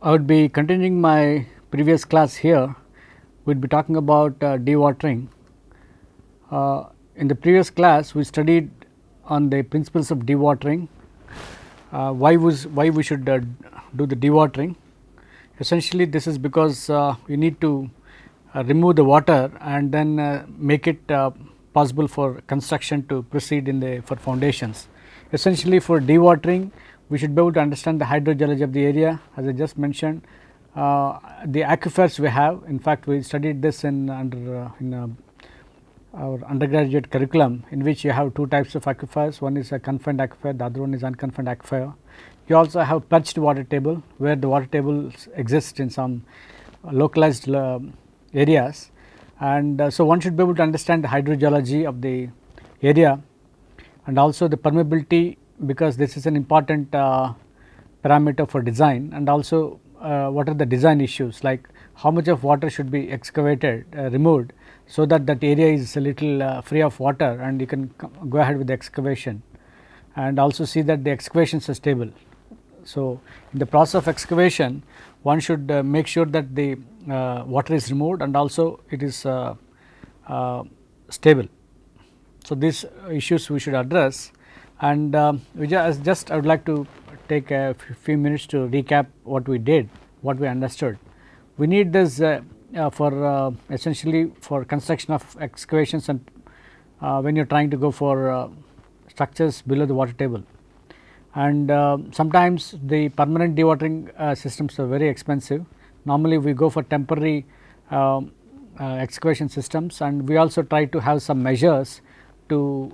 I would be continuing my previous class here. We would be talking about dewatering. In the previous class, we studied on the principles of dewatering, why we should do the dewatering. Essentially, this is because you need to remove the water and then make it possible for construction to proceed in the for foundations. Essentially, for dewatering, we should be able to understand the hydrogeology of the area, as I just mentioned. The aquifers we have, in fact, we studied this in our undergraduate curriculum, in which you have two types of aquifers. One is a confined aquifer, the other one is unconfined aquifer. You also have perched water table, where the water tables exist in some localized areas, and so one should be able to understand the hydrogeology of the area and also the permeability, because this is an important parameter for design, and also what are the design issues, like how much of water should be excavated, removed, so that that area is a little free of water and you can go ahead with the excavation, and also see that the excavations are stable. So, in the process of excavation, one should make sure that the water is removed and also it is stable. So, these issues we should address, and just I would like to take a few minutes to recap what we did, what we understood. We need this for essentially for construction of excavations, and when you are trying to go for structures below the water table. And sometimes the permanent dewatering systems are very expensive. Normally we go for temporary excavation systems, and we also try to have some measures to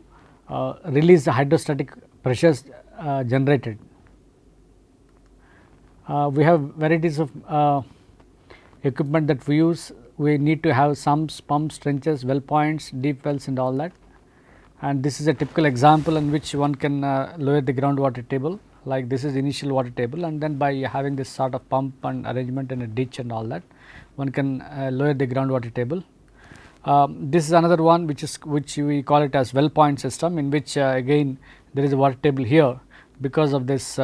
release the hydrostatic pressures generated. We have varieties of equipment that we use. We need to have sumps, pumps, trenches, well points, deep wells, and all that. And this is a typical example in which one can lower the groundwater table, like this is initial water table, and then by having this sort of pump and arrangement in a ditch and all that, one can lower the groundwater table. This is another one which we call it as well point system, in which again there is a water table here. Because of this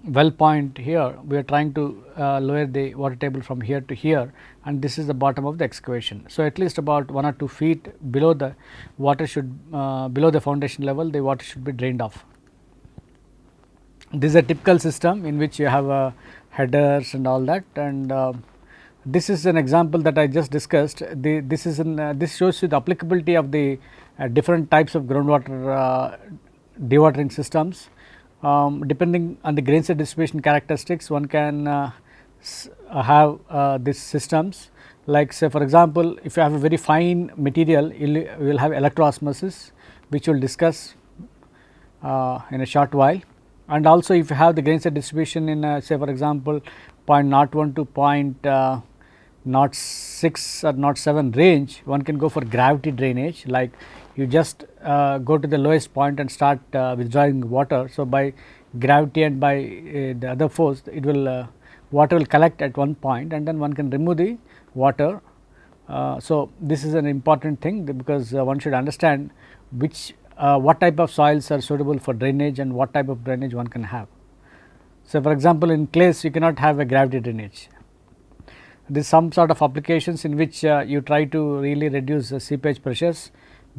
well point here, we are trying to lower the water table from here to here, and this is the bottom of the excavation. So, at least about 1 or 2 feet below the water should below the foundation level, the water should be drained off. This is a typical system in which you have headers and all that, and this is an example that I just discussed. This shows you the applicability of the different types of groundwater dewatering systems. Depending on the grain set distribution characteristics, one can have these systems, like say for example, if you have a very fine material, you will have electroosmosis, which we will discuss in a short while. And also if you have the grain set distribution in say for example 0.01 to 0.06 or 0.07 range, one can go for gravity drainage, like you just go to the lowest point and start withdrawing water. So, by gravity and by the other force, it will water will collect at one point, and then one can remove the water. So, this is an important thing, because one should understand which what type of soils are suitable for drainage and what type of drainage one can have. So, for example, in clays you cannot have a gravity drainage. There is some sort of applications in which you try to really reduce the seepage pressures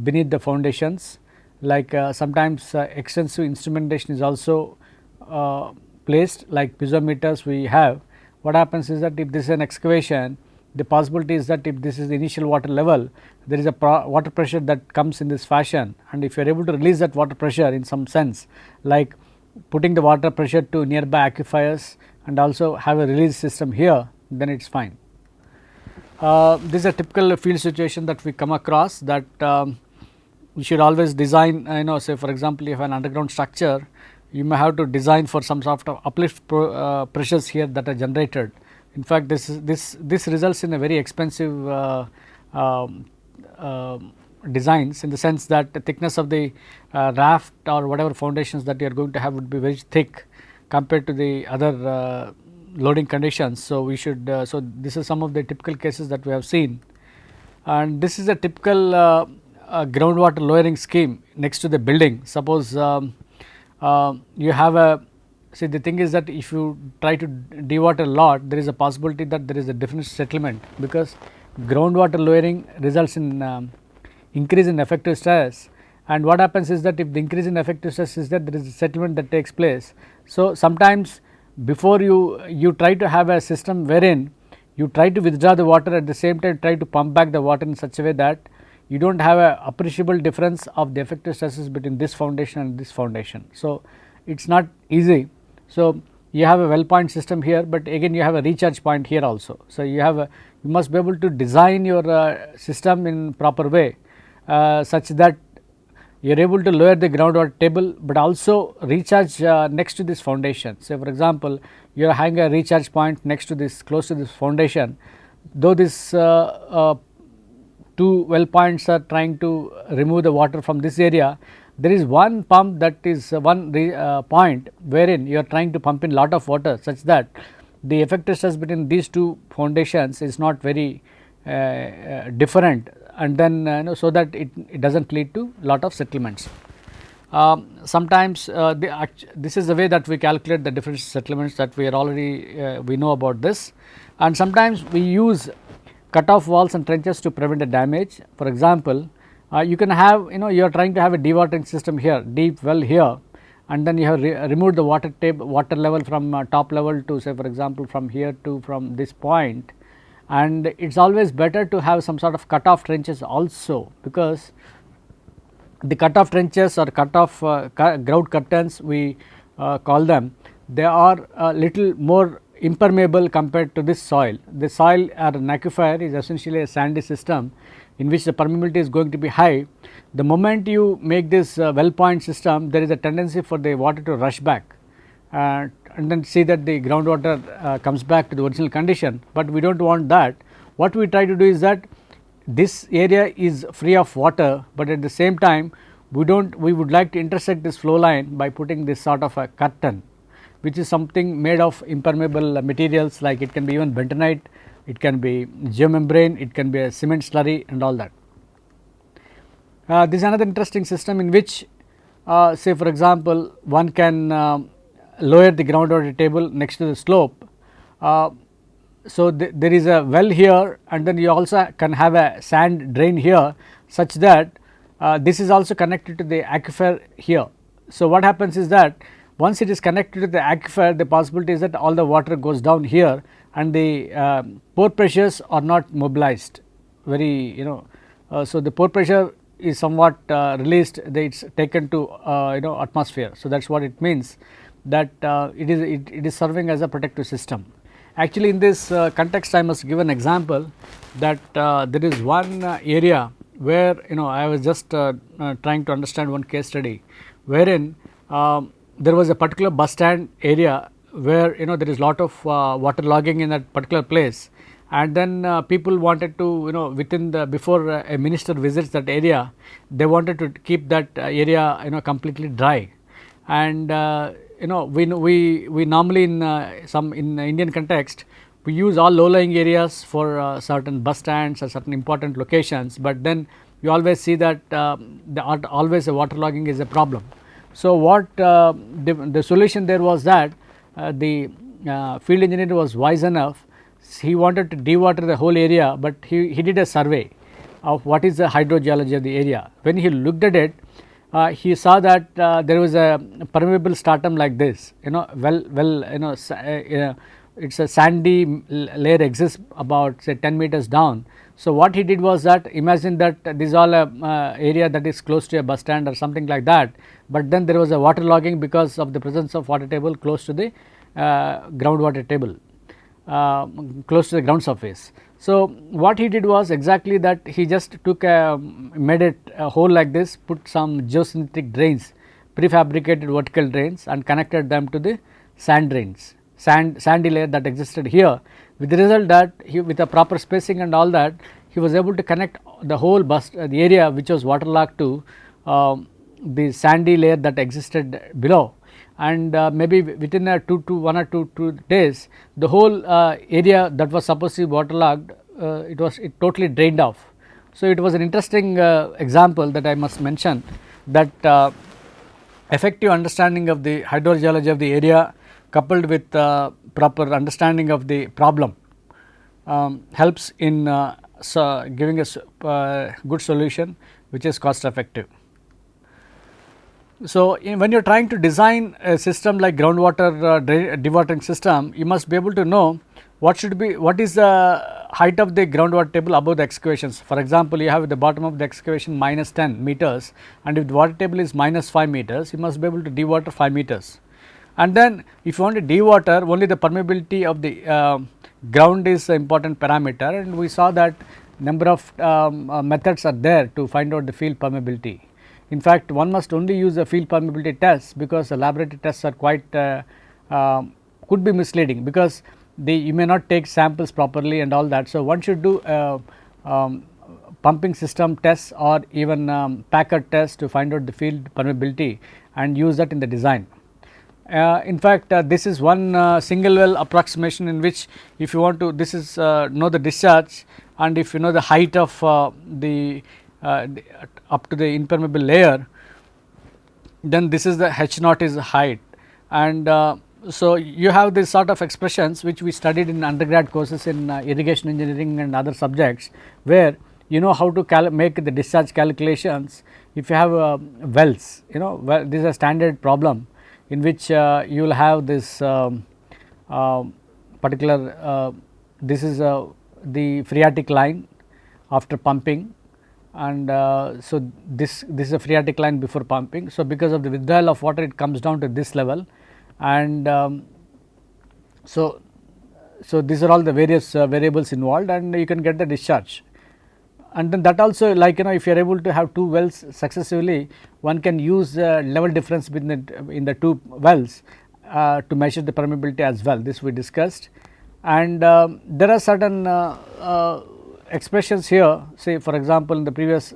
beneath the foundations, like sometimes extensive instrumentation is also placed, like piezometers we have. What happens is that if this is an excavation, the possibility is that if this is the initial water level, there is a water pressure that comes in this fashion, and if you are able to release that water pressure in some sense, like putting the water pressure to nearby aquifers and also have a release system here, then it is fine. This is a typical field situation that we come across, that we should always design, say for example, if an underground structure, you may have to design for some sort of uplift pressures here that are generated. In fact, this results in a very expensive designs, in the sense that the thickness of the raft or whatever foundations that you are going to have would be very thick compared to the other loading conditions. So, we should so this is some of the typical cases that we have seen, and this is a typical groundwater lowering scheme next to the building. Suppose you have a see, the thing is that if you try to dewater a lot, there is a possibility that there is a different settlement, because groundwater lowering results in increase in effective stress, and what happens is that if the increase in effective stress is that there is a settlement that takes place. So, sometimes before you try to have a system wherein you try to withdraw the water, at the same time try to pump back the water in such a way that you do not have a appreciable difference of the effective stresses between this foundation and this foundation. So, it is not easy. So, you have a well point system here, but again you have a recharge point here also. So, you must be able to design your system in proper way such that you are able to lower the groundwater table, but also recharge next to this foundation. So, for example, you are having a recharge point next to this, close to this foundation, though this two well points are trying to remove the water from this area, there is one pump that is one point wherein you are trying to pump in lot of water, such that the effective stress between these two foundations is not very different, and then so that it does not lead to lot of settlements. Sometimes this is the way that we calculate the different settlements that we are already we know about this, and sometimes we use cut-off walls and trenches to prevent the damage. For example, you can have you are trying to have a dewatering system here, deep well here, and then you have removed the water level from top level to, say for example, from here to from this point, and it is always better to have some sort of cut-off trenches also, because the cut-off trenches or cut-off grout curtains we call them, they are a little more impermeable compared to this soil. The soil or an aquifer is essentially a sandy system in which the permeability is going to be high. The moment you make this well point system, there is a tendency for the water to rush back and then see that the groundwater comes back to the original condition, but we do not want that. What we try to do is that this area is free of water, but at the same time we would like to intersect this flow line by putting this sort of a curtain, which is something made of impermeable materials, like it can be even bentonite, it can be geomembrane, it can be a cement slurry and all that. This is another interesting system in which say for example, one can lower the groundwater table next to the slope. So, there is a well here, and then you also can have a sand drain here, such that this is also connected to the aquifer here. So, what happens is that once it is connected to the aquifer, the possibility is that all the water goes down here, and the pore pressures are not mobilized very so the pore pressure is somewhat released, it is taken to atmosphere. So, that is what it means, that it is serving as a protective system. Actually, in this context, I must give an example that there is one area where I was just trying to understand one case study, wherein there was a particular bus stand area where there is lot of water logging in that particular place, and then people wanted to within the before a minister visits that area, they wanted to keep that area completely dry, and we normally in some in Indian context we use all low lying areas for certain bus stands or certain important locations, but then you always see that always a waterlogging is a problem. So, what the solution there was that the field engineer was wise enough, he wanted to dewater the whole area, but he did a survey of what is the hydrogeology of the area. When he looked at it, he saw that there was a permeable stratum like this, it is a sandy layer exists about say 10 meters down. So, what he did was that, imagine that this is all a area that is close to a bus stand or something like that, but then there was a water logging because of the presence of water table close to the groundwater table, close to the ground surface. So, what he did was exactly that, he just took made it a hole like this, put some geosynthetic drains, prefabricated vertical drains, and connected them to the sand drains, sandy layer that existed here, with the result that he, with a proper spacing and all that, he was able to connect the whole the area which was waterlogged to the sandy layer that existed below, and maybe within a 1 or 2 days, the whole area that was supposed to be waterlogged, it totally drained off. So, it was an interesting example that I must mention, that effective understanding of the hydrogeology of the area coupled with proper understanding of the problem helps in giving us good solution which is cost effective. So, when you are trying to design a system like groundwater dewatering system, you must be able to know what is the height of the groundwater table above the excavations. For example, you have at the bottom of the excavation minus 10 meters, and if the water table is minus 5 meters, you must be able to dewater 5 meters. And then if you want to dewater, only the permeability of the ground is an important parameter, and we saw that number of methods are there to find out the field permeability. In fact, one must only use a field permeability test, because the laboratory tests are quite could be misleading, because you may not take samples properly and all that. So, one should do pumping system tests or even packer tests to find out the field permeability and use that in the design. In fact, this is one single well approximation, in which if you want to, this is know the discharge, and if you know the height of the up to the impermeable layer, then this is the H naught is the height. And so, you have this sort of expressions which we studied in undergrad courses in irrigation engineering and other subjects, where you know how to make the discharge calculations. If you have wells, this is a standard problem in which you will have this particular this is the phreatic line after pumping, and so this is a phreatic line before pumping. So, because of the withdrawal of water, it comes down to this level, and so these are all the various variables involved, and you can get the discharge. And then that also, like if you are able to have two wells successively, one can use level difference in the two wells to measure the permeability as well. This we discussed, and there are certain expressions here. Say for example, in the previous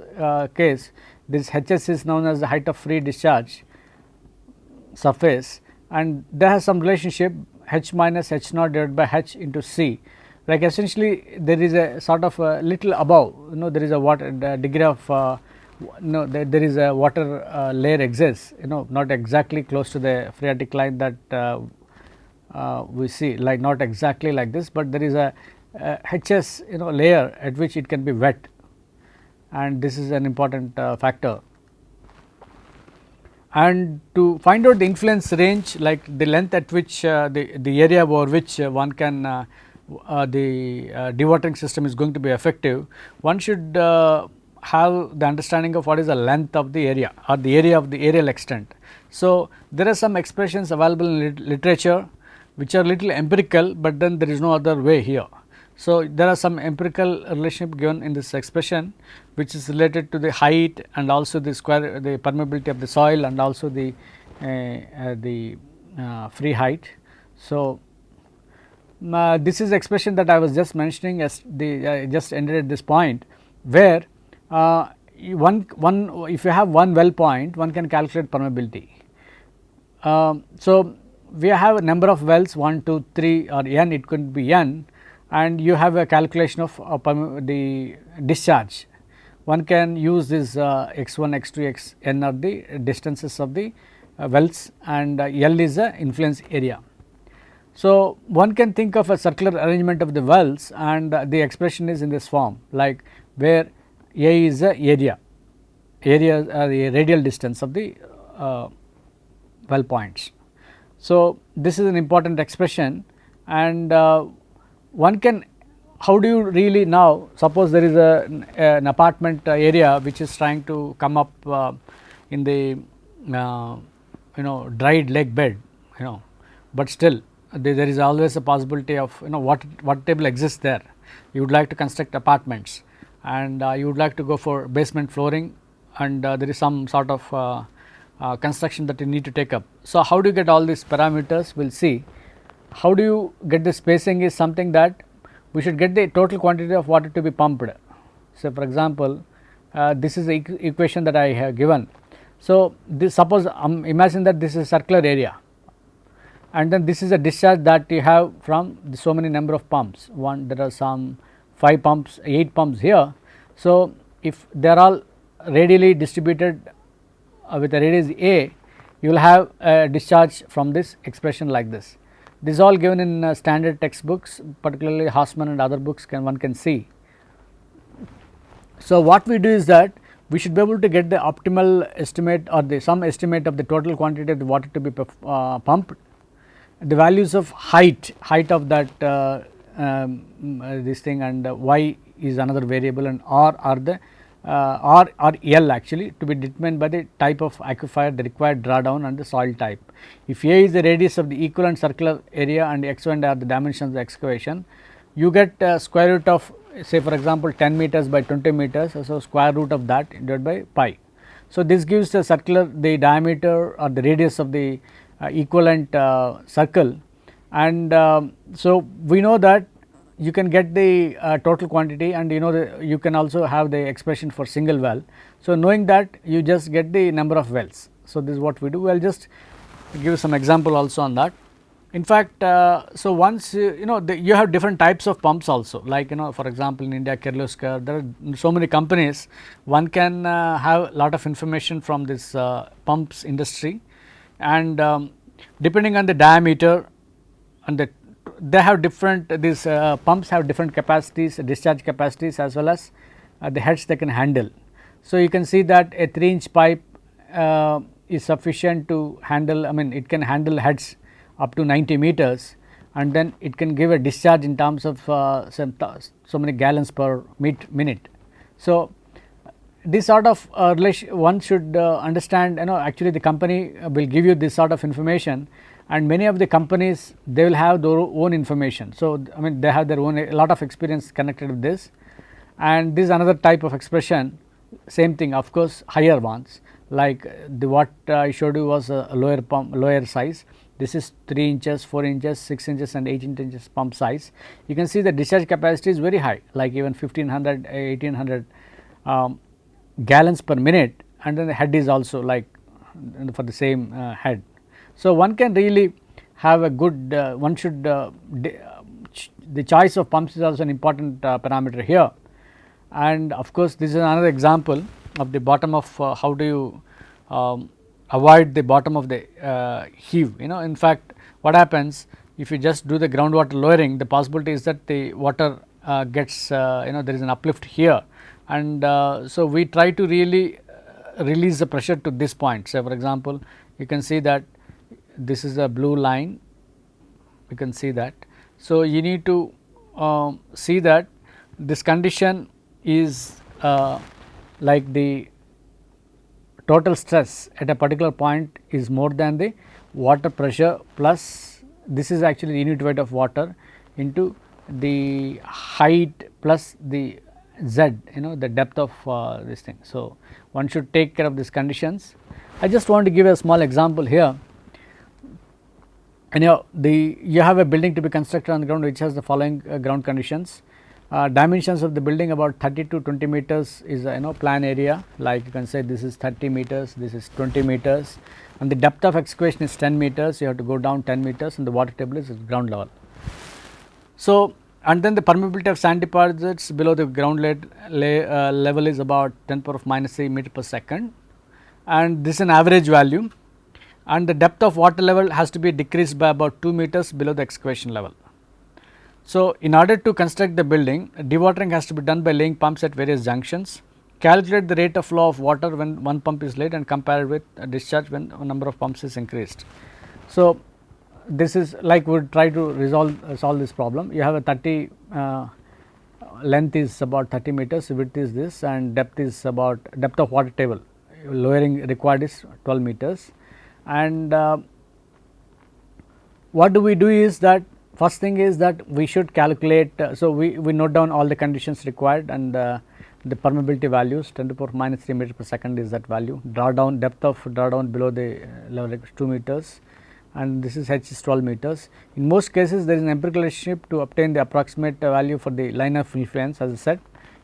case, this Hs is known as the height of free discharge surface, and there has some relationship H minus H naught divided by H into C. Like essentially there is a sort of a little above, there is a water degree of there is a water layer exists, not exactly close to the phreatic line that we see, like not exactly like this, but there is a HS layer at which it can be wet, and this is an important factor. And to find out the influence range, like the length at which the area over which one can the dewatering system is going to be effective, one should have the understanding of what is the length of the area or the area of the areal extent. So, there are some expressions available in literature which are little empirical, but then there is no other way here. So, there are some empirical relationship given in this expression, which is related to the height and also the permeability of the soil and also the free height. So, this is the expression that I was just mentioning as I just ended at this point, where if you have one well point, one can calculate permeability. So, we have a number of wells 1, 2, 3 or n, it could be n, and you have a calculation of the discharge. One can use this x1, x2, xn are the distances of the wells, and L is the influence area. So, one can think of a circular arrangement of the wells, and the expression is in this form, like where A is the area the radial distance of the well points. So, this is an important expression, and one can, how do you really now, suppose there is an apartment area which is trying to come up in the dried lake bed, but still there is always a possibility of what table exists there. You would like to construct apartments, and you would like to go for basement flooring, and there is some sort of construction that you need to take up. So, how do you get all these parameters? We will see. How do you get the spacing is something that we should get the total quantity of water to be pumped. So, for example, this is the equation that I have given. So, this suppose imagine that this is a circular area, and then this is a discharge that you have from so many number of pumps. There are some 5 pumps, 8 pumps here. So, if they are all radially distributed with a radius A, you will have a discharge from this expression like this. This is all given in standard textbooks, particularly Hausman and other books one can see. So, what we do is that we should be able to get the optimal estimate or some estimate of the total quantity of the water to be pumped, the values of height of that this thing, and y is another variable, and r are the r or L actually to be determined by the type of aquifer, the required drawdown and the soil type. If A is the radius of the equivalent circular area and x and are the dimensions of the excavation, you get square root of, say for example 10 meters by 20 meters. So, square root of that divided by pi. So, this gives the the diameter or the radius of the equivalent circle, and so we know that you can get the total quantity, and you know you can also have the expression for single well. So, knowing that you just get the number of wells. So, this is what we do. We will just give some example also on that. In fact, so once you know you have different types of pumps also, like for example in India Kirloskar, there are so many companies, one can have a lot of information from this pumps industry, and depending on the diameter and they have different, these pumps have different capacities, discharge capacities, as well as the heads they can handle. So, you can see that a 3-inch pipe is sufficient to handle, I mean it can handle heads up to 90 meters, and then it can give a discharge in terms of so many gallons per minute. So, this sort of relation one should understand, actually the company will give you this sort of information, and many of the companies they will have their own information. So, I mean they have their own a lot of experience connected with this, and this is another type of expression, same thing of course higher ones, like what I showed you was a lower size. This is 3 inches, 4 inches, 6 inches and 18 inches pump size. You can see the discharge capacity is very high, like even 1500, 1800 gallons per minute, and then the head is also like for the same head. So, one can really have a good, one should the choice of pumps is also an important parameter here, and of course, this is another example of the bottom of how do you avoid the bottom of the heave. In fact, what happens if you just do the groundwater lowering, the possibility is that the water gets there is an uplift here, and so we try to really release the pressure to this point. So, for example, you can see that this is a blue line, you can see that. So, you need to see that this condition is like the total stress at a particular point is more than the water pressure plus, this is actually the unit weight of water into the height plus the z, the depth of this thing. So, one should take care of these conditions. I just want to give a small example here. And you have a building to be constructed on the ground which has the following ground conditions. Dimensions of the building about 30 to 20 meters is plan area, like you can say this is 30 meters, this is 20 meters, and the depth of excavation is 10 meters. You have to go down 10 meters, and the water table is at ground level. So, and then the permeability of sand deposits below the ground level is about 10 power of -3 meter per second, and this is an average value, and the depth of water level has to be decreased by about 2 meters below the excavation level. So, in order to construct the building, dewatering has to be done by laying pumps at various junctions. Calculate the rate of flow of water when one pump is laid and compare it with a discharge when a number of pumps is increased. So, this is like we would try to solve this problem. You have a 30 length is about 30 meters, width is this, and depth is about depth of water table lowering required is 12 meters. And what do we do is that first thing is that we should calculate. So, we note down all the conditions required, and the permeability values 10 to the power -3 meter per second is that value. Drawdown, depth of drawdown below the level is 2 meters, and this is H is 12 meters. In most cases there is an empirical relationship to obtain the approximate value for the line of influence, as I said,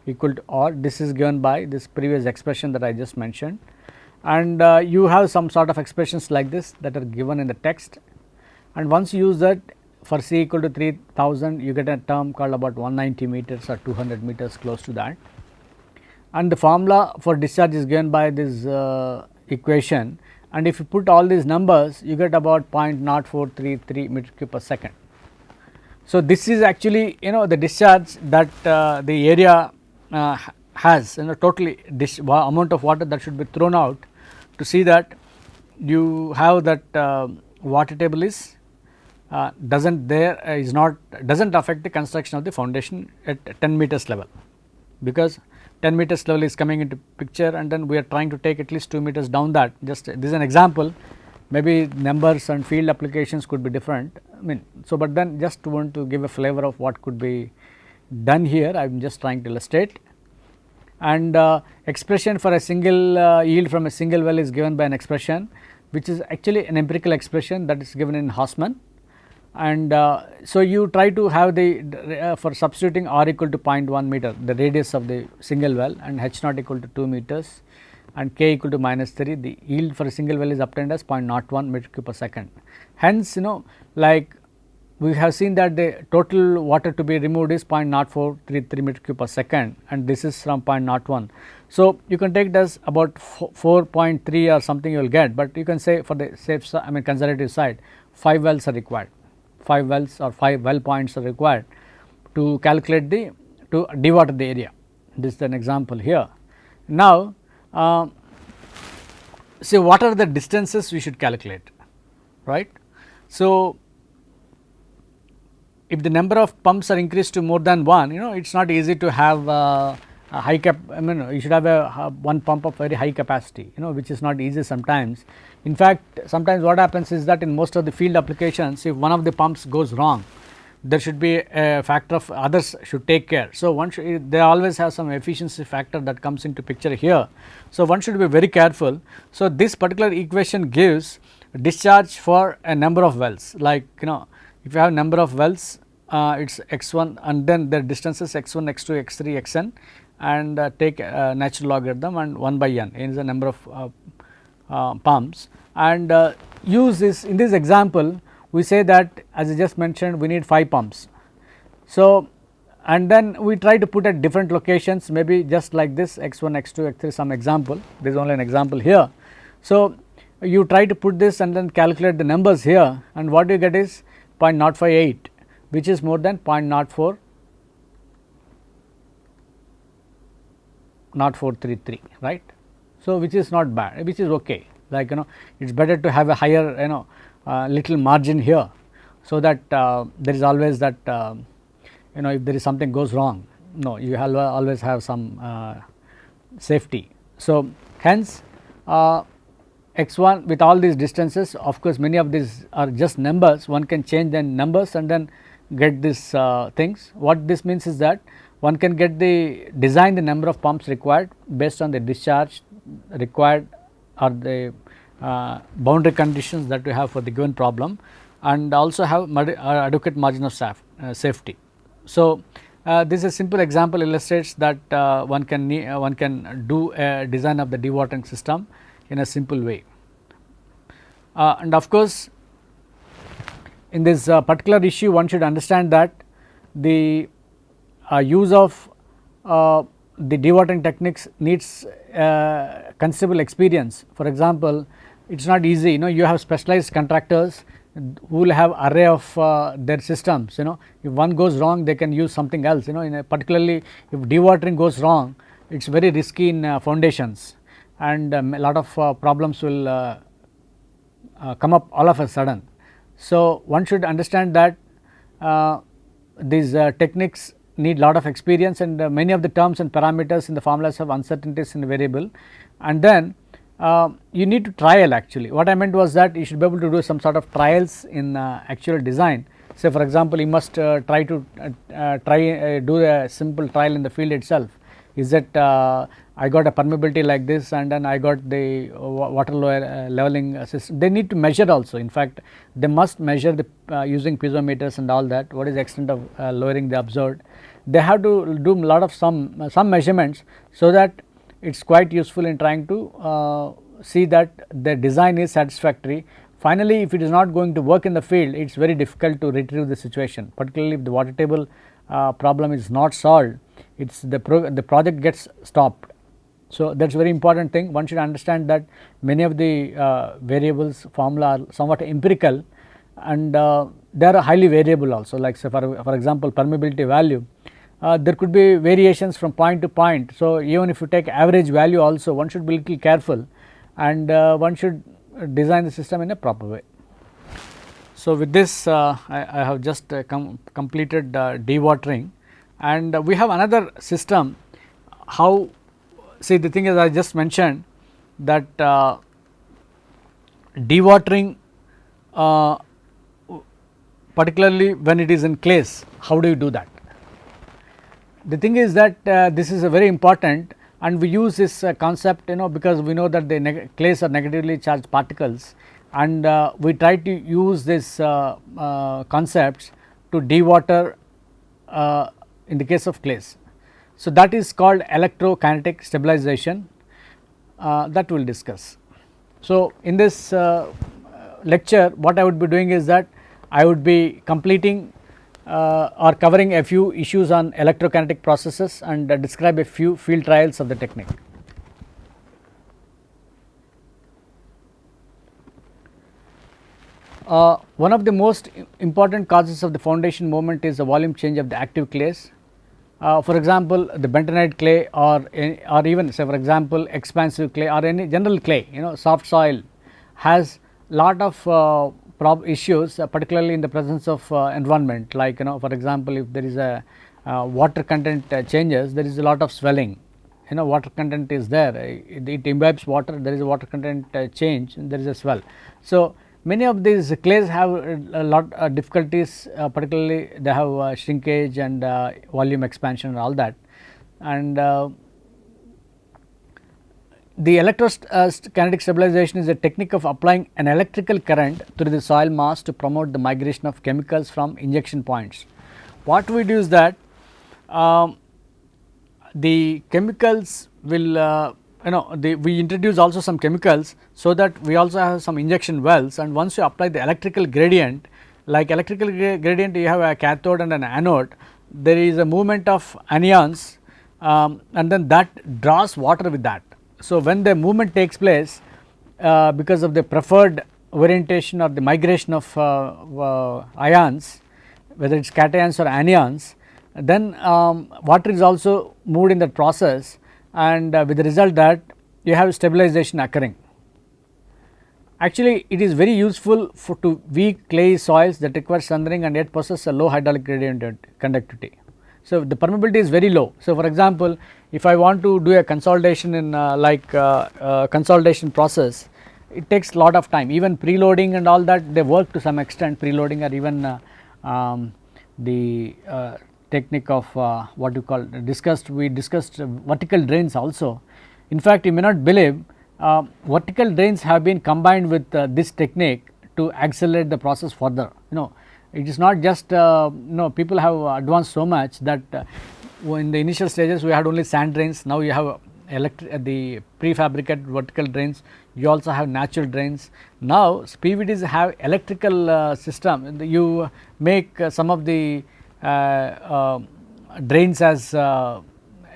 equal to R. This is given by this previous expression that I just mentioned, and you have some sort of expressions like this that are given in the text, and once you use that for C equal to 3000, you get a term called about 190 meters or 200 meters, close to that, and the formula for discharge is given by this equation, and if you put all these numbers you get about 0.0433 meter cube per second. So, this is actually the discharge that the area has totally amount of water that should be thrown out, to see that you have that water table is does not affect the construction of the foundation at 10 meters level, because 10 meters level is coming into picture, and then we are trying to take at least 2 meters down that. Just this is an example, maybe numbers and field applications could be different. I mean, so but then just want to give a flavor of what could be done here. I am just trying to illustrate. And expression for a single yield from a single well is given by an expression which is actually an empirical expression that is given in Hausmann. And so you try to have the for substituting r equal to 0.1 meter, the radius of the single well, and h naught equal to 2 meters and k equal to -3, the yield for a single well is obtained as 0.01 meter cube per second. Hence, like we have seen that the total water to be removed is 0.0433 meter cube per second, and this is from 0.01. So, you can take it as about 4.3 or something you will get, but you can say for the safe side, I mean conservative side, 5 wells are required. 5 wells or 5 well points are required to calculate to dewater the area. This is an example here. Now, say what are the distances we should calculate, right. So, if the number of pumps are increased to more than one, it is not easy to have a high you should have a one pump of very high capacity, which is not easy sometimes. In fact, sometimes what happens is that in most of the field applications, if one of the pumps goes wrong, there should be a factor of others should take care. So, one should, they always have some efficiency factor that comes into picture here. So, one should be very careful. So, this particular equation gives discharge for a number of wells, like if you have number of wells, it is x1 and then the distances x1, x2, x3, xn, and take natural logarithm and 1 by n is the number of pumps, and use this. In this example, we say that, as I just mentioned, we need 5 pumps. So, and then we try to put at different locations, maybe just like this x1, x2, x3, some example. This is only an example here. So, you try to put this and then calculate the numbers here, and what you get is 0.058, which is more than 0.0433, right. So, which is not bad, which is okay, like it is better to have a higher little margin here, so that there is always that if there is something goes wrong, you always have some safety. So, hence x1 with all these distances, of course, many of these are just numbers, one can change the numbers and then get these things. What this means is that one can get the number of pumps required based on the discharge required or the boundary conditions that we have for the given problem, and also have adequate margin of safety. So, this is a simple example illustrates that one can do a design of the dewatering system in a simple way. And of course, in this particular issue, one should understand that the use of the dewatering techniques needs considerable experience. For example, it is not easy, you have specialized contractors who will have array of their systems, if one goes wrong they can use something else, particularly if dewatering goes wrong, it is very risky in foundations, and a lot of problems will come up all of a sudden. So, one should understand that these techniques need lot of experience, and many of the terms and parameters in the formulas have uncertainties in the variable, and then you need to trial. Actually, what I meant was that you should be able to do some sort of trials in actual design. Say for example, you must try to do a simple trial in the field itself. Is that I got a permeability like this, and then I got the water leveling system. They need to measure also. In fact, they must measure the using piezometers and all that. What is the extent of lowering they observed? They have to do a lot of some measurements, so that it is quite useful in trying to see that the design is satisfactory. Finally, if it is not going to work in the field, it is very difficult to retrieve the situation, particularly if the water table problem is not solved, it's the project gets stopped. So, that is very important thing. One should understand that many of the variables formula are somewhat empirical, and they are highly variable also, like say for example permeability value, there could be variations from point to point. So, even if you take average value also, one should be little careful, and one should design the system in a proper way. So, with this I have just completed dewatering, and we have another system. How, see, the thing is, I just mentioned that dewatering, particularly when it is in clays, how do you do that? The thing is that this is a very important, and we use this concept, because we know that the clays are negatively charged particles, and we try to use this concepts to dewater in the case of clays. So, that is called electrokinetic stabilization, that we will discuss. So, in this lecture, what I would be doing is that I would be completing or covering a few issues on electrokinetic processes and describe a few field trials of the technique. One of the most important causes of the foundation movement is the volume change of the active clays. For example, the bentonite clay, or even say for example expansive clay, or any general clay, soft soil has lot of issues, particularly in the presence of environment, like for example, if there is a water content changes, there is a lot of swelling, water content is there, it imbibes water, there is a water content change, and there is a swell. So, many of these clays have a lot of difficulties, particularly they have shrinkage and volume expansion and all that, and the electrokinetic stabilization is a technique of applying an electrical current through the soil mass to promote the migration of chemicals from injection points. What we do is that the chemicals will we introduce also some chemicals, so that we also have some injection wells, and once you apply the electrical gradient, like electrical gradient, you have a cathode and an anode, there is a movement of anions, and then that draws water with that. So, when the movement takes place, because of the preferred orientation or the migration of ions, whether it is cations or anions, then water is also moved in that process, and with the result that you have stabilization occurring. Actually, it is very useful to weak clay soils that require sundering and yet possess a low hydraulic gradient conductivity. So, the permeability is very low. So, for example, if I want to do a consolidation in consolidation process, it takes lot of time, even preloading and all that, they work to some extent, preloading, or even the technique of what you call we discussed vertical drains also. In fact, you may not believe, vertical drains have been combined with this technique to accelerate the process further. It is not just people have advanced so much that in the initial stages we had only sand drains, now you have the prefabricated vertical drains, you also have natural drains. Now, PVDs have electrical system, you make some of the drains as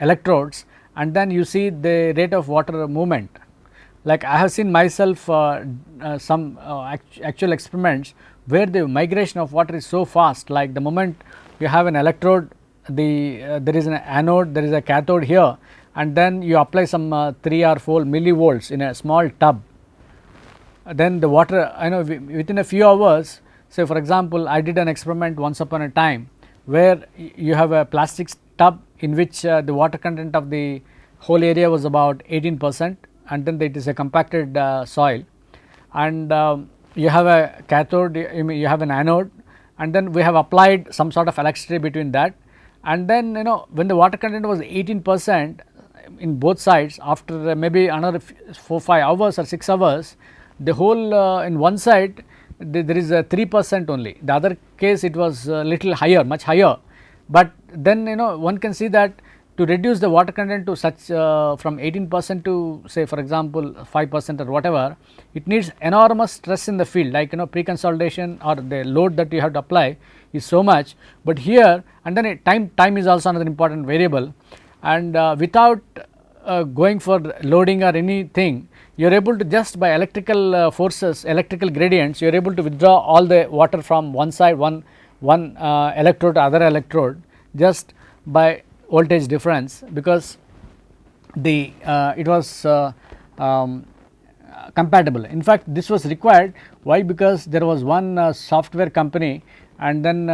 electrodes, and then you see the rate of water movement. Like I have seen myself some actual experiments where the migration of water is so fast, like the moment you have an electrode, there is an anode, there is a cathode here, and then you apply some 3 or 4 millivolts in a small tub, then the water, within a few hours. Say for example, I did an experiment once upon a time where you have a plastic tub in which the water content of the whole area was about 18%, and then it is a compacted soil, and you have a cathode, you have an anode, and then we have applied some sort of electricity between that, and then when the water content was 18% in both sides, after maybe another 4-5 hours or 6 hours, the whole in one side there is a 3% only, the other case it was little higher, much higher. But then one can see that to reduce the water content to such from 18% to say for example 5% or whatever, it needs enormous stress in the field, like pre-consolidation or the load that you have to apply is so much. But here, and then time is also another important variable, and without going for loading or anything, you are able to just by electrical forces, electrical gradients, you are able to withdraw all the water from one side, one electrode to other electrode just by voltage difference, because the it was compatible. In fact, this was required. Why? Because there was one software company, and then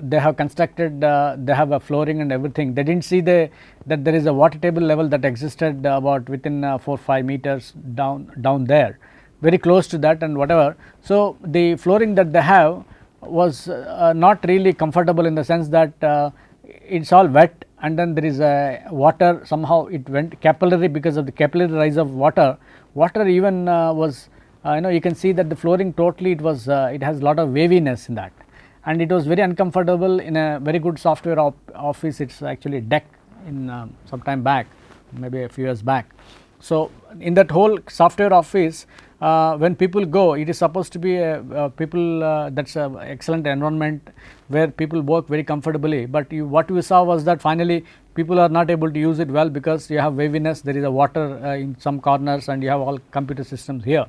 they have constructed, they have a flooring and everything. They did not see that there is a water table level that existed about within 4-5 meters down there, very close to that and whatever. So, the flooring that they have was not really comfortable, in the sense that it is all wet, and then there is a water, somehow it went capillary, because of the capillary rise of water even was you can see that the flooring totally, it was it has lot of waviness in that, and it was very uncomfortable. In a very good software office, it is actually deck in some time back, maybe a few years back. So, in that whole software office, when people go, it is supposed to be a people that is a excellent environment where people work very comfortably, but what we saw was that finally people are not able to use it well, because you have waviness, there is a water in some corners, and you have all computer systems here.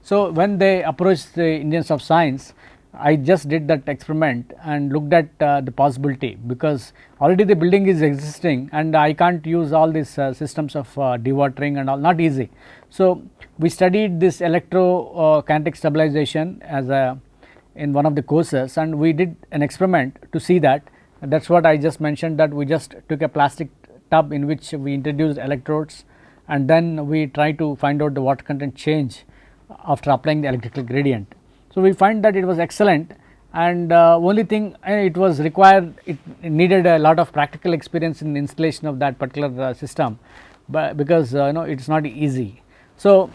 So, when they approached the Indians of Science, I just did that experiment and looked at the possibility, because already the building is existing and I can't use all these systems of dewatering and all, not easy. So, we studied this electrokinetic stabilization as in one of the courses, and we did an experiment to see that. That is what I just mentioned, that we just took a plastic tub in which we introduced electrodes, and then we try to find out the water content change after applying the electrical gradient. So, we find that it was excellent, and only thing it was required, it needed a lot of practical experience in the installation of that particular system, but because it is not easy. So,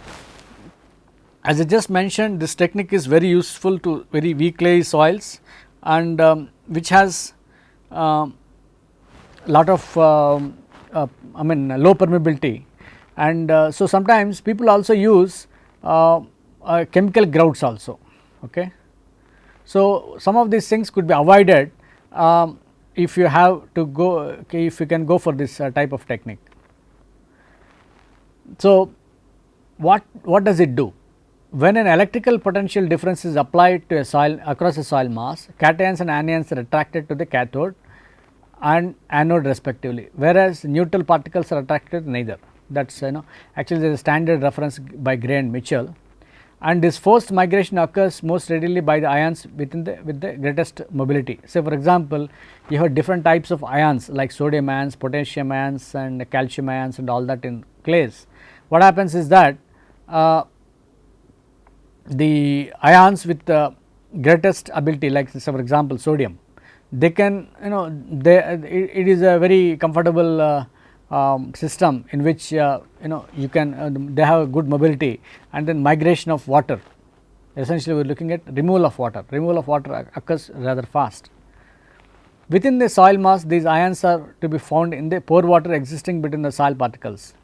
as I just mentioned, this technique is very useful to very weak clay soils, and which has lot of I mean low permeability, and so sometimes people also use chemical grouts also. Okay. So, some of these things could be avoided if you have to go, if you can go for this type of technique. So, what does it do? When an electrical potential difference is applied to a soil across a soil mass, cations and anions are attracted to the cathode and anode respectively, whereas neutral particles are attracted to neither. That is actually there is a standard reference by Gray and Mitchell, and this forced migration occurs most readily by the ions with the greatest mobility. Say for example, you have different types of ions like sodium ions, potassium ions and calcium ions and all that in clays. What happens is that the ions with the greatest ability, like say for example sodium, they can it is a very comfortable system in which you can they have a good mobility, and then migration of water, essentially we are looking at removal of water occurs rather fast. Within the soil mass, these ions are to be found in the pore water existing between the soil particles.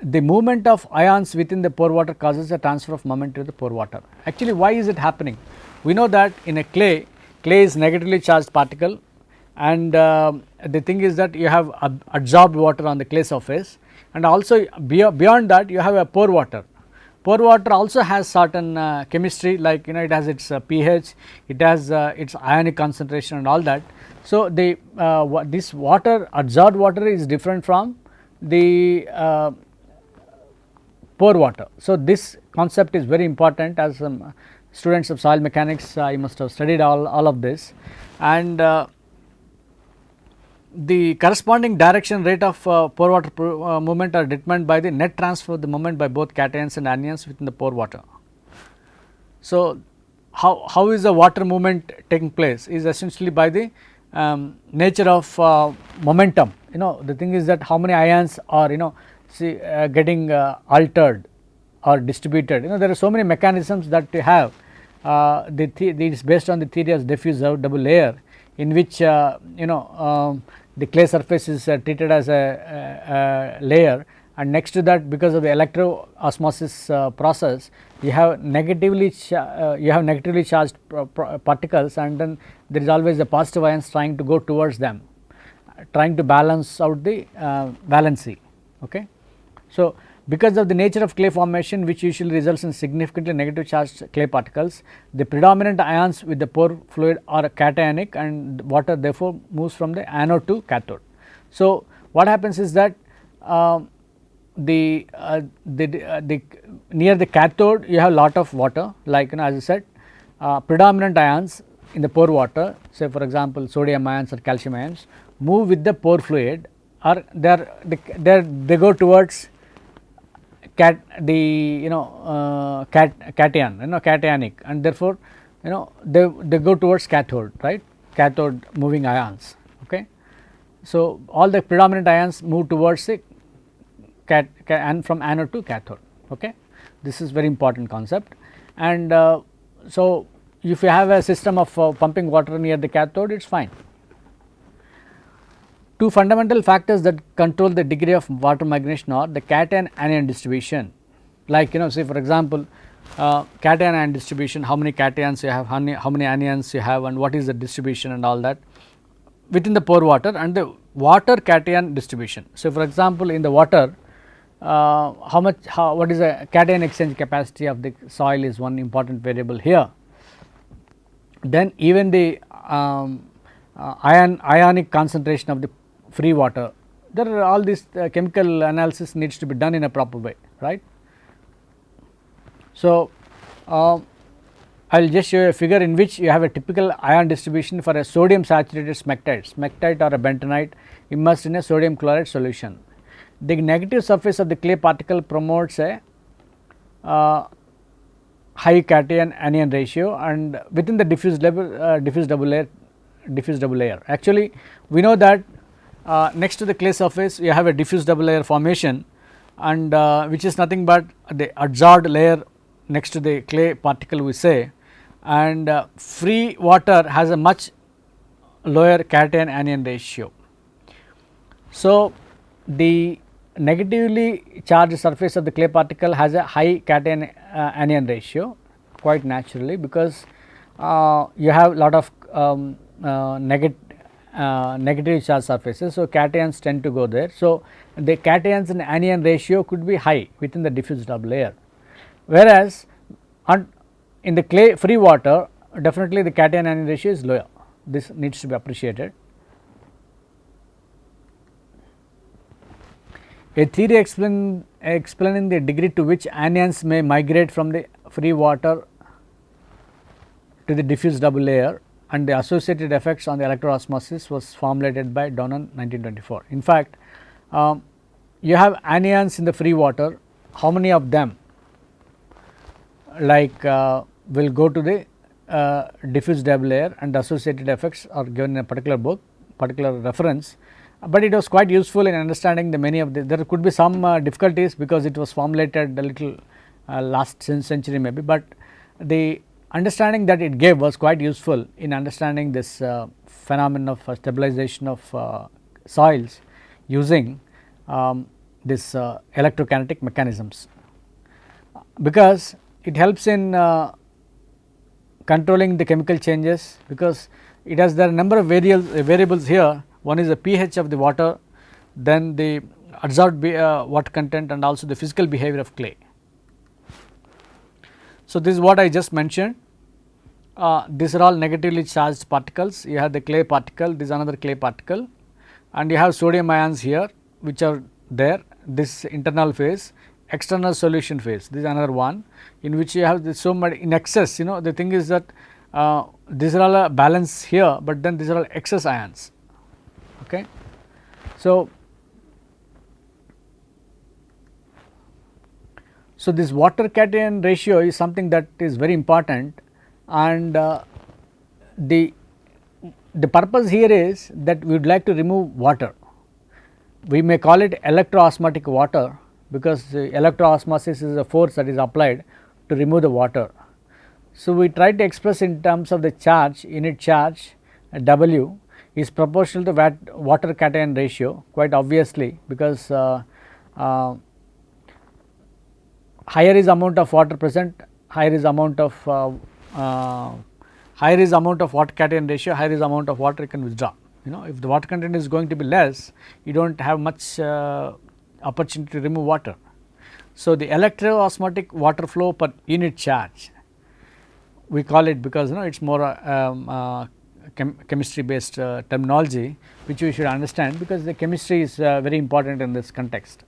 The movement of ions within the pore water causes a transfer of moment to the pore water. Actually, why is it happening? We know that in a clay is negatively charged particle, and the thing is that you have adsorbed water on the clay surface, and also beyond that you have a pore water. Pore water also has certain chemistry, like it has its pH, it has its ionic concentration and all that. So, the this water, adsorbed water is different from the pore water. So, this concept is very important. As students of soil mechanics, you must have studied all of this, and the corresponding direction rate of pore water movement are determined by the net transfer of the moment by both cations and anions within the pore water. So, how is the water movement taking place is essentially by the nature of momentum. The thing is that how many ions are getting altered or distributed. There are so many mechanisms that you have. It is based on the theory of diffuse double layer, in which the clay surface is treated as a layer, and next to that, because of the electro osmosis process, you have negatively charged particles, and then there is always the positive ions trying to go towards them, trying to balance out the valency. Okay. So, because of the nature of clay formation, which usually results in significantly negative charged clay particles, the predominant ions with the pore fluid are cationic, and water therefore moves from the anode to cathode. So, what happens is that the near the cathode you have lot of water, like as I said, predominant ions in the pore water, say for example sodium ions or calcium ions, move with the pore fluid, or they go towards cationic, cationic, and therefore they go towards cathode, right, cathode moving ions. Okay. So, all the predominant ions move towards the and from anode to cathode. Okay. This is very important concept, and so if you have a system of pumping water near the cathode, it is fine. Two fundamental factors that control the degree of water migration are the cation anion distribution, like say for example, cation anion distribution, how many cations you have, how many anions you have, and what is the distribution and all that within the pore water, and the water cation distribution. So, for example, in the water, what is the cation exchange capacity of the soil is one important variable here. Then even the ionic concentration of the free water, there are all this chemical analysis needs to be done in a proper way, right. So, I will just show you a figure in which you have a typical ion distribution for a sodium saturated smectite or a bentonite immersed in a sodium chloride solution. The negative surface of the clay particle promotes a high cation anion ratio, and within the diffuse double layer. Actually, we know that next to the clay surface you have a diffuse double layer formation, and which is nothing but the adsorbed layer next to the clay particle, we say, and free water has a much lower cation anion ratio. So, the negatively charged surface of the clay particle has a high cation anion ratio quite naturally, because you have lot of negative charge surfaces. So, cations tend to go there. So, the cations and anion ratio could be high within the diffuse double layer, whereas in the clay free water definitely the cation anion ratio is lower. This needs to be appreciated. A theory explaining the degree to which anions may migrate from the free water to the diffuse double layer and the associated effects on the electroosmosis was formulated by Donnan 1924. In fact, you have anions in the free water, how many of them like will go to the diffuse double layer, and associated effects are given in a particular book, particular reference, but it was quite useful in understanding the many of the, there could be some difficulties because it was formulated a little last century maybe, but the understanding that it gave was quite useful in understanding this phenomenon of stabilization of soils using this electrokinetic mechanisms, because it helps in controlling the chemical changes, because it has there are number of variables here. One is the pH of the water, then the adsorbed water content, and also the physical behavior of clay. So, this is what I just mentioned. These are all negatively charged particles. You have the clay particle, this is another clay particle, and you have sodium ions here which are there, this internal phase, external solution phase, this is another one in which you have this so much in excess. The thing is that these are all a balance here, but then these are all excess ions. Okay. So, this water cation ratio is something that is very important, and the purpose here is that we would like to remove water. We may call it electroosmotic water, because the electroosmosis is a force that is applied to remove the water. So, we try to express in terms of the charge, unit charge W is proportional to water cation ratio, quite obviously, because higher is amount of water present, higher is amount of water cation ratio, higher is amount of water you can withdraw. If the water content is going to be less, you do not have much opportunity to remove water. So, the electroosmotic water flow per unit charge, we call it because it is more chemistry based terminology, which we should understand because the chemistry is very important in this context.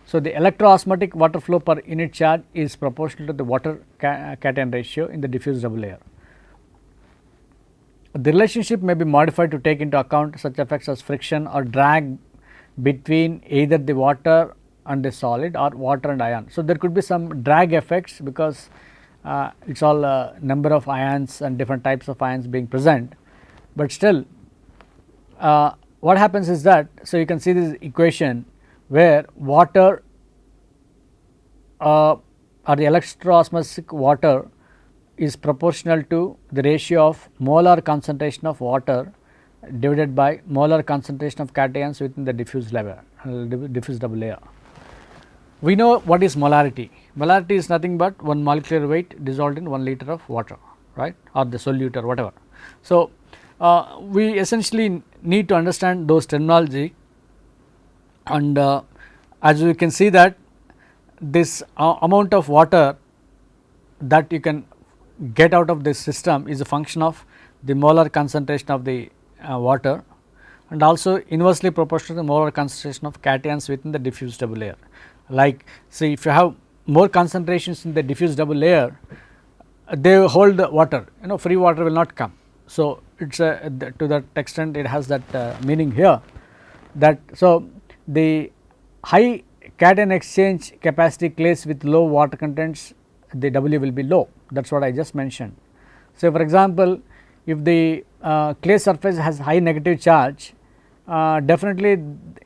So, the electroosmotic water flow per unit charge is proportional to the water cation ratio in the diffuse double layer. The relationship may be modified to take into account such effects as friction or drag between either the water and the solid or water and ion. So, there could be some drag effects because it is all number of ions and different types of ions being present, but still what happens is that, so you can see this equation where water or the electroosmotic water is proportional to the ratio of molar concentration of water divided by molar concentration of cations within the diffuse layer, diffuse double layer. We know what is molarity. Molarity is nothing but one molecular weight dissolved in 1 liter of water, right, or the solute or whatever. So, we essentially need to understand those terminology, and as you can see that this amount of water that you can get out of this system is a function of the molar concentration of the water, and also inversely proportional to the molar concentration of cations within the diffuse double layer. Like, say, if you have more concentrations in the diffuse double layer, they hold the water, free water will not come. So, it is to that extent it has that meaning here, that so the high cation exchange capacity clays with low water contents, the W will be low, that is what I just mentioned. So, for example, if the clay surface has high negative charge, definitely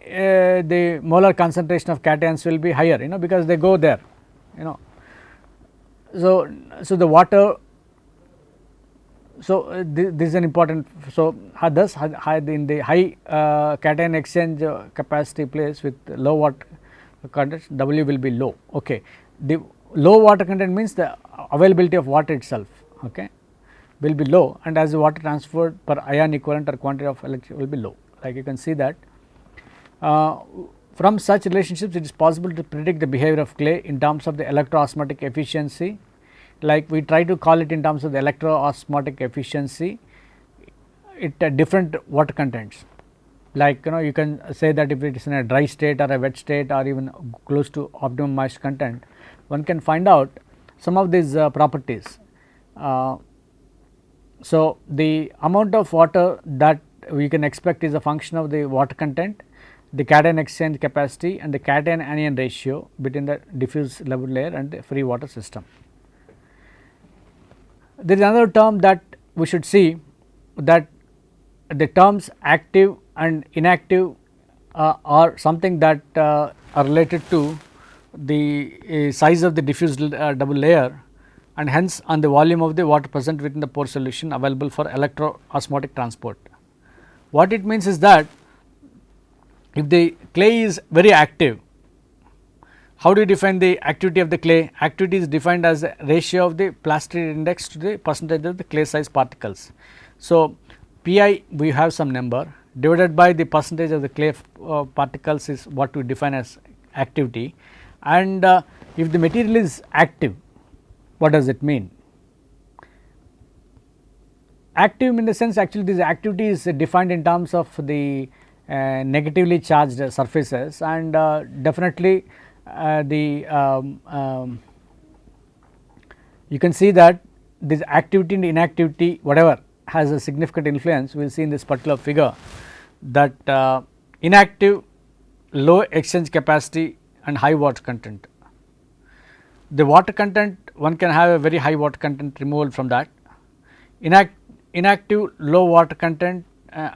the molar concentration of cations will be higher, because they go there, So, the water, so this is an important, so thus in the high cation exchange capacity place with low water content, W will be low. Okay. The low water content means the availability of water itself, okay, will be low, and as the water transferred per ion equivalent or quantity of electricity will be low. Like you can see that from such relationships it is possible to predict the behavior of clay in terms of the electroosmotic efficiency, like we try to call it in terms of the electroosmotic efficiency at different water contents. Like you can say that if it is in a dry state or a wet state or even close to optimum moist content, one can find out some of these properties. So, the amount of water that we can expect is a function of the water content, the cation exchange capacity and the cation anion ratio between the diffuse level layer and the free water system. There is another term that we should see, that the terms active and inactive are something that are related to the size of the diffuse double layer, and hence on the volume of the water present within the pore solution available for electroosmotic transport. What it means is that if the clay is very active, how do you define the activity of the clay? Activity is defined as the ratio of the plasticity index to the percentage of the clay size particles. So, Pi we have some number divided by the percentage of the clay particles is what we define as activity, and if the material is active, what does it mean? Active in the sense, actually this activity is defined in terms of the negatively charged surfaces, and definitely you can see that this activity and inactivity whatever has a significant influence. We will see in this particular figure that inactive, low exchange capacity and high water content. The water content, one can have a very high water content removal from that. Inactive, low water content,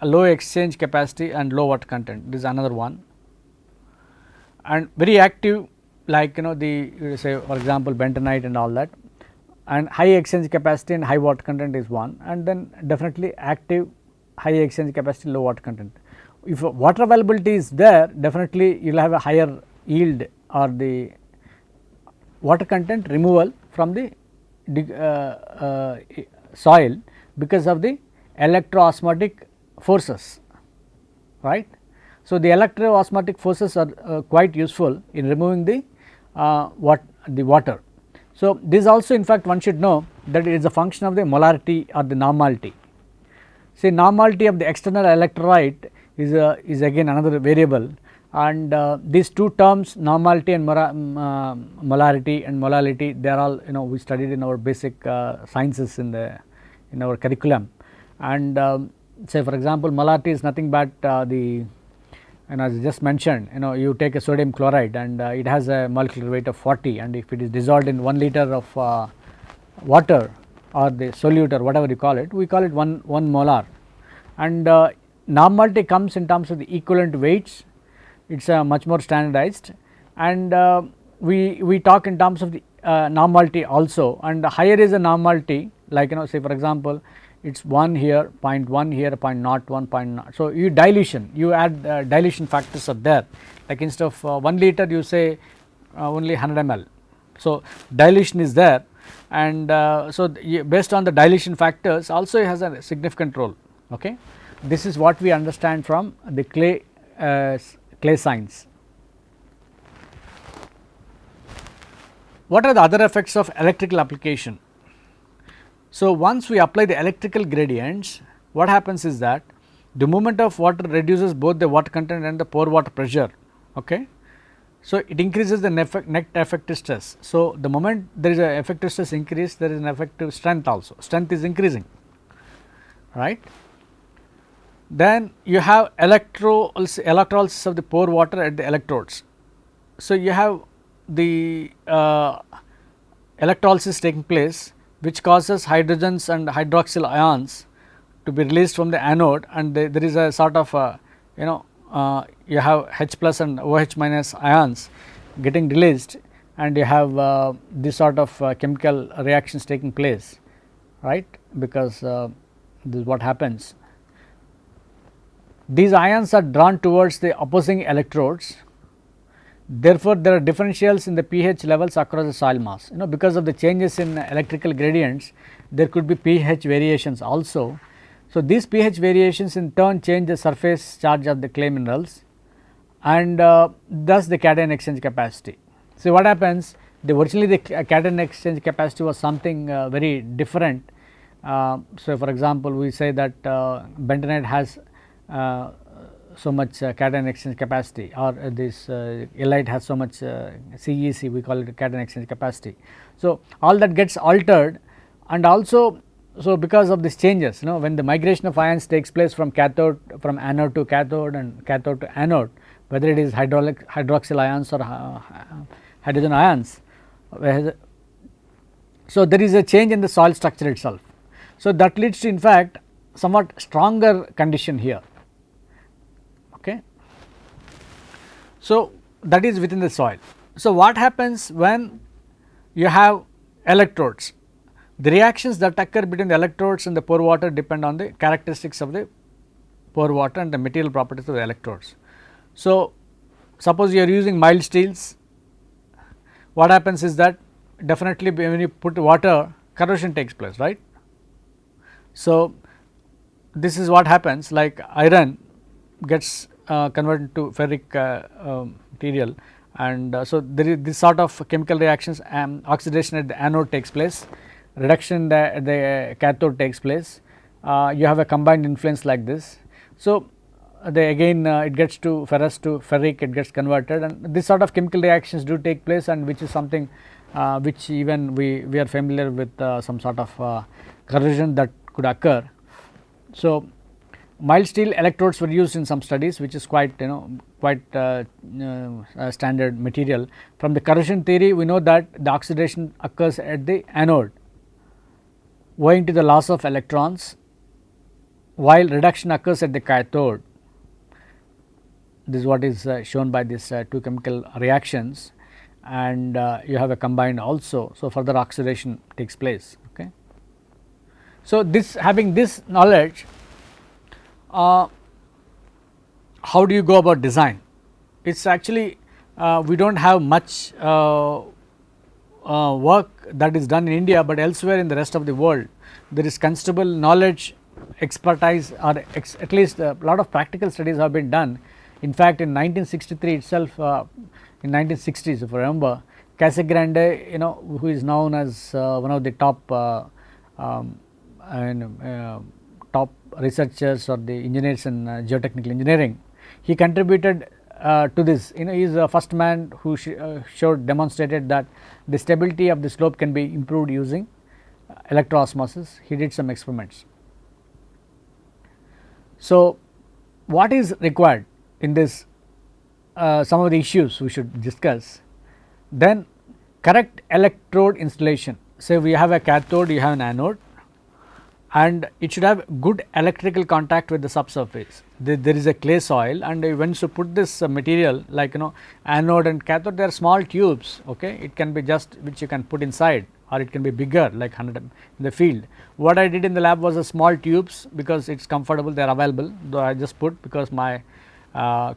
low exchange capacity and low water content, this is another one. And very active, like the say for example bentonite and all that, and high exchange capacity and high water content is one, and then definitely active, high exchange capacity, low water content. If water availability is there, definitely you will have a higher yield or the water content removal from the soil because of the electroosmotic forces, right. So, the electroosmotic forces are quite useful in removing the what the water. So, this also in fact one should know that it is a function of the molarity or the normality. Say normality of the external electrolyte is again another variable, and these two terms normality and molarity and molality, they are all we studied in our basic sciences in our curriculum. And say for example, molarity is nothing but the, and as I just mentioned, you take a sodium chloride and it has a molecular weight of 40, and if it is dissolved in 1 liter of water or the solute or whatever you call it, we call it 1 molar. And normality comes in terms of the equivalent weights, it is much more standardized, and we talk in terms of the normality also, and the higher is the normality, like say for example, it is 1 here, 0.1 here, 0.01, 0.0. So, you dilution, you add dilution factors are there, like instead of 1 liter you say only 100 ml. So, dilution is there, and so based on the dilution factors also it has a significant role. Okay. This is what we understand from the clay science. What are the other effects of electrical application? So, once we apply the electrical gradients, what happens is that the movement of water reduces both the water content and the pore water pressure. Okay. So, it increases the net effective stress. So, the moment there is a effective stress increase, there is an effective strength also, strength is increasing, right. Then you have electrolysis of the pore water at the electrodes. So, you have the electrolysis taking place, which causes hydrogens and hydroxyl ions to be released from the anode, and there is a sort of you have H plus and OH minus ions getting released, and you have this sort of chemical reactions taking place, right, because this is what happens. These ions are drawn towards the opposing electrodes. Therefore, there are differentials in the pH levels across the soil mass. Because of the changes in electrical gradients, there could be pH variations also. So, these pH variations in turn change the surface charge of the clay minerals, and thus the cation exchange capacity. So, what happens? Originally the cation exchange capacity was something very different. So, for example, we say that bentonite has so much cation exchange capacity, or this illite has so much CEC, we call it cation exchange capacity. So, all that gets altered, and also so because of these changes, when the migration of ions takes place from anode to cathode and cathode to anode, whether it is hydroxyl ions or hydrogen ions, so there is a change in the soil structure itself. So, that leads to in fact somewhat stronger condition here. Okay. So, that is within the soil. So, what happens when you have electrodes? The reactions that occur between the electrodes and the pore water depend on the characteristics of the pore water and the material properties of the electrodes. So, suppose you are using mild steels, what happens is that definitely when you put water, corrosion takes place, right. So, this is what happens, like iron gets converted to ferric material, and so there is this sort of chemical reactions, oxidation at the anode takes place, reduction at the cathode takes place, you have a combined influence like this. So, again it gets to ferrous to ferric, it gets converted, and this sort of chemical reactions do take place, and which is something which even we are familiar with some sort of corrosion that could occur. So, mild steel electrodes were used in some studies, which is quite standard material. From the corrosion theory, we know that the oxidation occurs at the anode owing to the loss of electrons, while reduction occurs at the cathode. This is what is shown by these two chemical reactions, and you have a combined also. So, further oxidation takes place. Okay. So, having this knowledge, how do you go about design? It is actually we do not have much work that is done in India, but elsewhere in the rest of the world there is considerable knowledge, expertise, or at least a lot of practical studies have been done. In fact, in 1963 itself, in 1960s if I remember, Casagrande, who is known as one of the top um, and, top researchers or the engineers in geotechnical engineering, he contributed to this. He is the first man who demonstrated that the stability of the slope can be improved using electroosmosis. He did some experiments. So, what is required in this, some of the issues we should discuss. Then correct electrode installation. Say we have a cathode, you have an anode, and it should have good electrical contact with the subsurface. There is a clay soil, and once you put this material like anode and cathode, they are small tubes. Okay, it can be just which you can put inside, or it can be bigger like 100 in the field. What I did in the lab was a small tubes, because it is comfortable, they are available, though I just put because my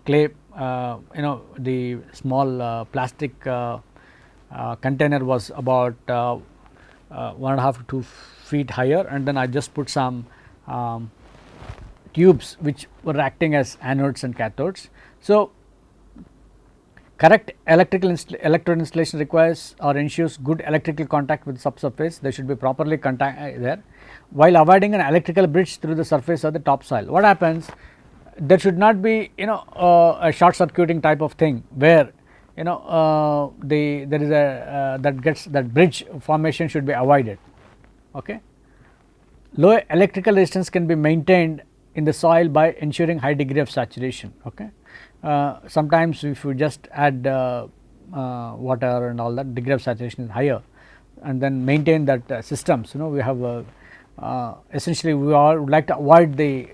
clay, the small plastic container was about 1.5 to 2 feet higher, and then I just put some tubes which were acting as anodes and cathodes. So, correct electrode installation requires or ensures good electrical contact with the subsurface. They should be properly contact there, while avoiding an electrical bridge through the surface of the topsoil. What happens? There should not be a short circuiting type of thing, where there is a that bridge formation should be avoided. Okay. Low electrical resistance can be maintained in the soil by ensuring high degree of saturation. Okay. Sometimes if you just add water and all that, degree of saturation is higher, and then maintain that systems. We have essentially we all would like to avoid the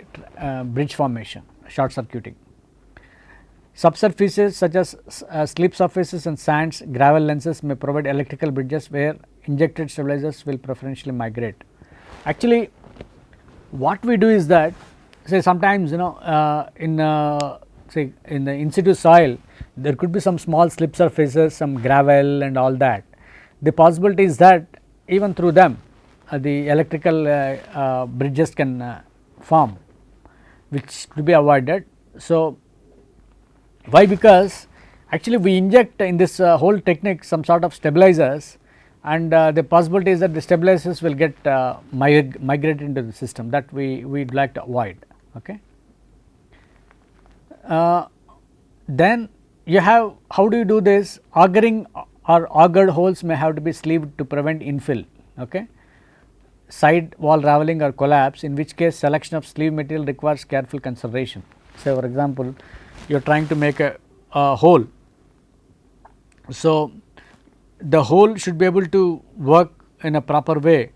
bridge formation, short circuiting. Subsurfaces such as slip surfaces and sands, gravel lenses may provide electrical bridges where injected stabilizers will preferentially migrate. Actually, what we do is that, say sometimes in say in the in situ soil, there could be some small slip surfaces, some gravel and all that. The possibility is that even through them the electrical bridges can form, which could be avoided. So, why? Because actually we inject in this whole technique some sort of stabilizers, and the possibility is that the stabilizers will get migrated into the system, that we would like to avoid. Okay. Then you have, how do you do this? Augering or augured holes may have to be sleeved to prevent infill. Okay. Side wall raveling or collapse, in which case selection of sleeve material requires careful consideration. Say for example, you are trying to make a hole. So, the hole should be able to work in a proper way,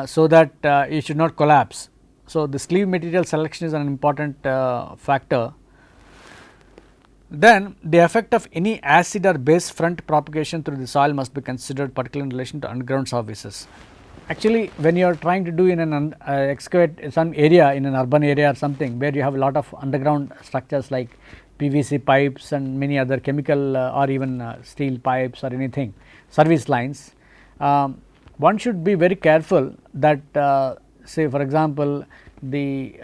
so that it should not collapse. So, the sleeve material selection is an important factor. Then the effect of any acid or base front propagation through the soil must be considered, particularly in relation to underground services. Actually, when you are trying to do in an excavate some area in an urban area or something, where you have a lot of underground structures like PVC pipes and many other chemical or even steel pipes or anything, service lines, one should be very careful that say for example, the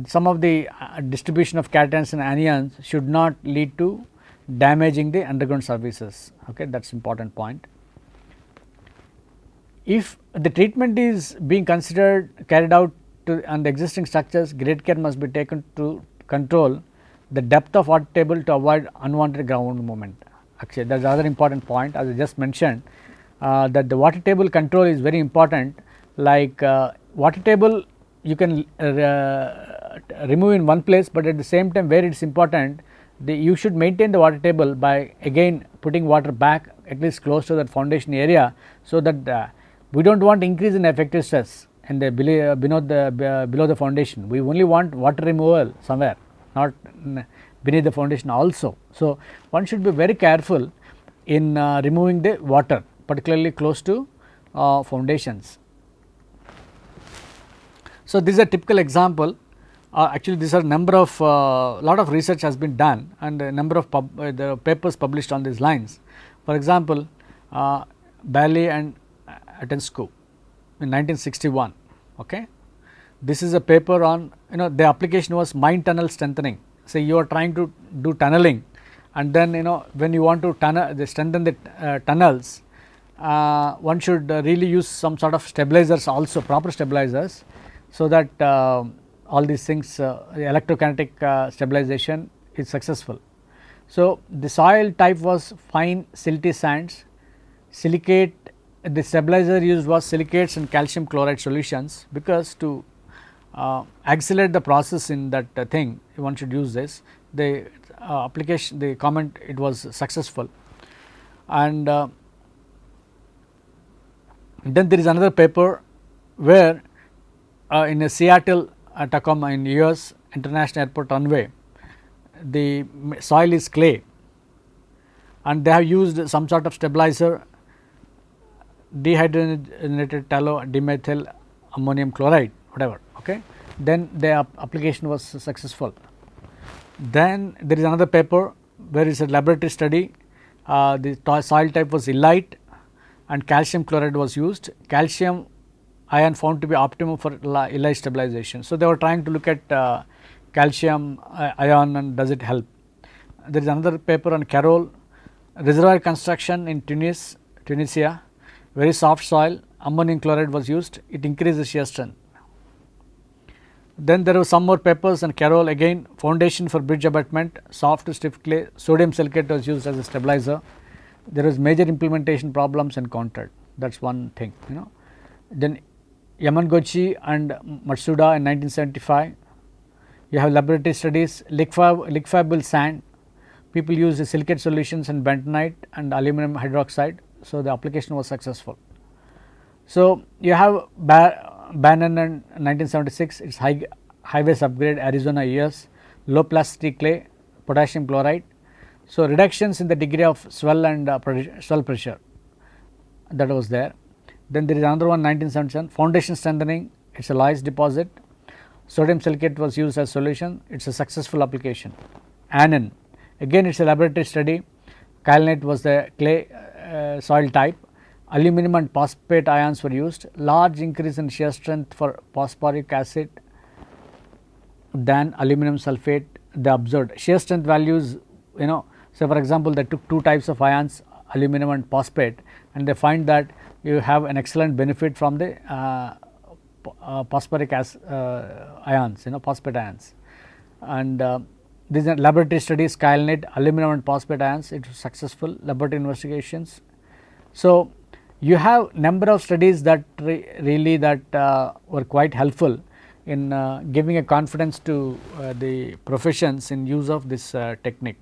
some of the distribution of cations and anions should not lead to damaging the underground services. Okay, that is important point. If the treatment is being carried out on the existing structures, great care must be taken to control the depth of water table to avoid unwanted ground movement. Actually, that is another important point, as I just mentioned, that the water table control is very important. Like water table you can remove in one place, but at the same time where it is important, you should maintain the water table by again putting water back at least close to that foundation area, so that we do not want increase in effective stress and below the foundation. We only want water removal somewhere, not beneath the foundation also. So, one should be very careful in removing the water, particularly close to foundations. So, this is a typical example. Actually, these are number of lot of research has been done, and a number of the papers published on these lines. For example, Bailey and Atenscu in 1961. Okay. This is a paper on, the application was mine tunnel strengthening. So, you are trying to do tunneling, and then when you want to strengthen the tunnels, one should really use some sort of stabilizers also, proper stabilizers, so that all these things, electrokinetic stabilization is successful. So, the soil type was fine silty sands, silicate, the stabilizer used was silicates and calcium chloride solutions, because to accelerate the process in that thing one should use this. The application, the comment, it was successful. And then there is another paper where in a Seattle Tacoma in US International Airport runway, the soil is clay and they have used some sort of stabilizer, dehydrogenated tallow dimethyl ammonium chloride, whatever. Okay. Then the application was successful. Then there is another paper where is a laboratory study, the soil type was illite and calcium chloride was used, calcium ion found to be optimum for illite stabilization. So, they were trying to look at calcium ion and does it help. There is another paper on Carroll, reservoir construction in Tunisia, very soft soil, ammonium chloride was used, it increases shear strength. Then there were some more papers on Carroll, again foundation for bridge abutment, soft to stiff clay, sodium silicate was used as a stabilizer. There was major implementation problems encountered, that is one thing. Then Yamaguchi and Matsuda in 1975, you have laboratory studies, liquefiable sand, people used silicate solutions and bentonite and aluminum hydroxide. So, the application was successful. So, you have Bannon in 1976, it is highways upgrade Arizona US, low plasticity clay, potassium chloride. So, reductions in the degree of swell and swell pressure, that was there. Then there is another one 1977, foundation strengthening, it is a Loess deposit, sodium silicate was used as solution, it is a successful application. Annan, again it is a laboratory study, kaolinite was the clay soil type, aluminum and phosphate ions were used, large increase in shear strength for phosphoric acid than aluminum sulphate they observed. Shear strength values, so for example, they took two types of ions, aluminum and phosphate, and they find that you have an excellent benefit from the phosphoric ions, phosphate ions. And these are laboratory studies, kaolinite, aluminum and phosphate ions, it was successful laboratory investigations. So, you have number of studies that really that were quite helpful in giving a confidence to the professions in use of this technique.